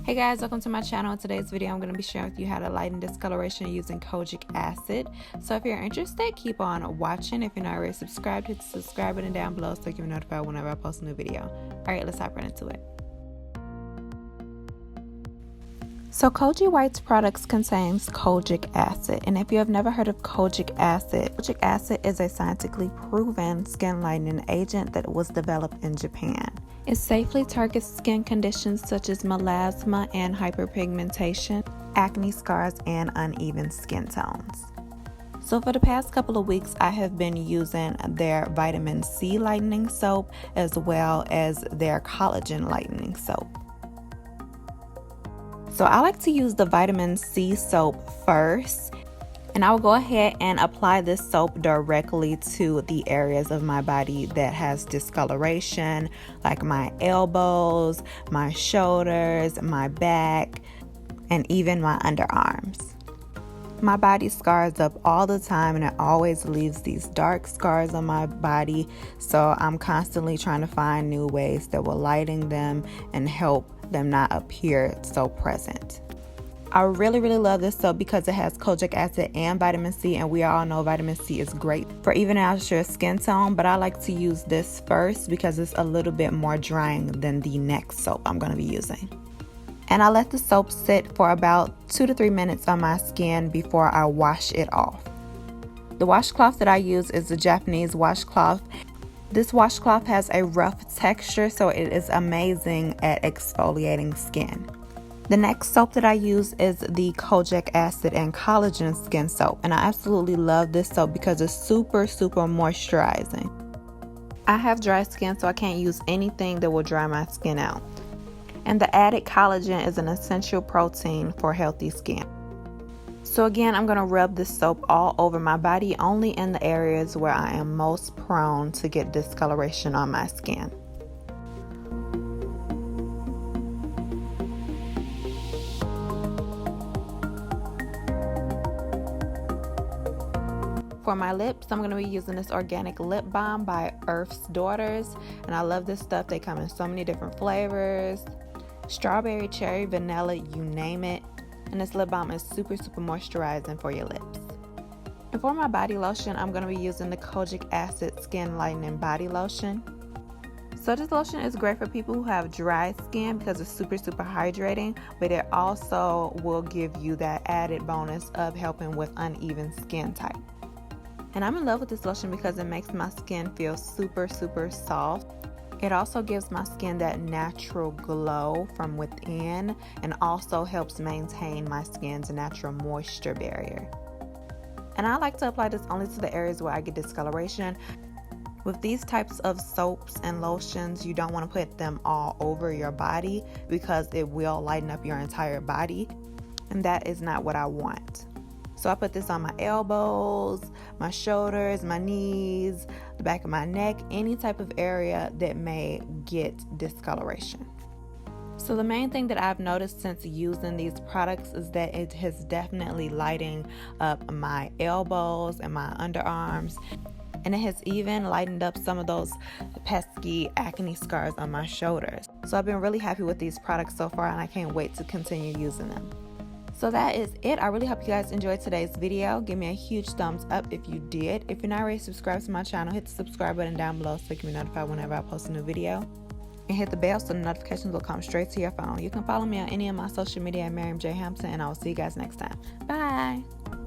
Hey guys, welcome to my channel. In today's video, I'm going to be sharing with you how to lighten discoloration using kojic acid. So if you're interested, keep on watching. If you're not already subscribed, hit the subscribe button down below so you can be notified whenever I post a new video. Alright, let's hop right into it. So Koji White's products contains kojic acid, and if you have never heard of kojic acid is a scientifically proven skin lightening agent that was developed in Japan. It safely targets skin conditions such as melasma and hyperpigmentation, acne scars, and uneven skin tones. So for the past couple of weeks, I have been using their vitamin C lightening soap as well as their collagen lightening soap. So I like to use the vitamin C soap first, and I will go ahead and apply this soap directly to the areas of my body that has discoloration, like my elbows, my shoulders, my back, and even my underarms. My body scars up all the time, and it always leaves these dark scars on my body, so I'm constantly trying to find new ways that will lighten them and help them not appear so present. I really love this soap because it has kojic acid and vitamin C, and we all know vitamin C is great for evening out your skin tone, but I like to use this first because it's a little bit more drying than the next soap I'm going to be using. And I let the soap sit for about 2 to 3 minutes on my skin before I wash it off. The washcloth that I use is the Japanese washcloth. This washcloth has a rough texture, so it is amazing at exfoliating skin. The next soap that I use is the kojic acid and collagen skin soap, and I absolutely love this soap because it's super moisturizing. I have dry skin, so I can't use anything that will dry my skin out. And the added collagen is an essential protein for healthy skin. So again, I'm going to rub this soap all over my body, only in the areas where I am most prone to get discoloration on my skin. For my lips, I'm going to be using this organic lip balm by Earth's Daughters, and I love this stuff. They come in so many different flavors: strawberry, cherry, vanilla, you name it. And this lip balm is super moisturizing for your lips. And for my body lotion, I'm going to be using the kojic acid skin lightening body lotion. So this lotion is great for people who have dry skin because it's super hydrating, but it also will give you that added bonus of helping with uneven skin type. And I'm in love with this lotion because it makes my skin feel super soft. It also gives my skin that natural glow from within, and also helps maintain my skin's natural moisture barrier. And I like to apply this only to the areas where I get discoloration. With these types of soaps and lotions, you don't want to put them all over your body because it will lighten up your entire body, and that is not what I want. So I put this on my elbows, my shoulders, my knees, the back of my neck, any type of area that may get discoloration. So the main thing that I've noticed since using these products is that it has definitely lightened up my elbows and my underarms, and it has even lightened up some of those pesky acne scars on my shoulders. So I've been really happy with these products so far, and I can't wait to continue using them. So that is it. I really hope you guys enjoyed today's video. Give me a huge thumbs up if you did. If you're not already subscribed to my channel, hit the subscribe button down below so you can be notified whenever I post a new video. And hit the bell so the notifications will come straight to your phone. You can follow me on any of my social media at Miriam J. Hampton, and I will see you guys next time. Bye!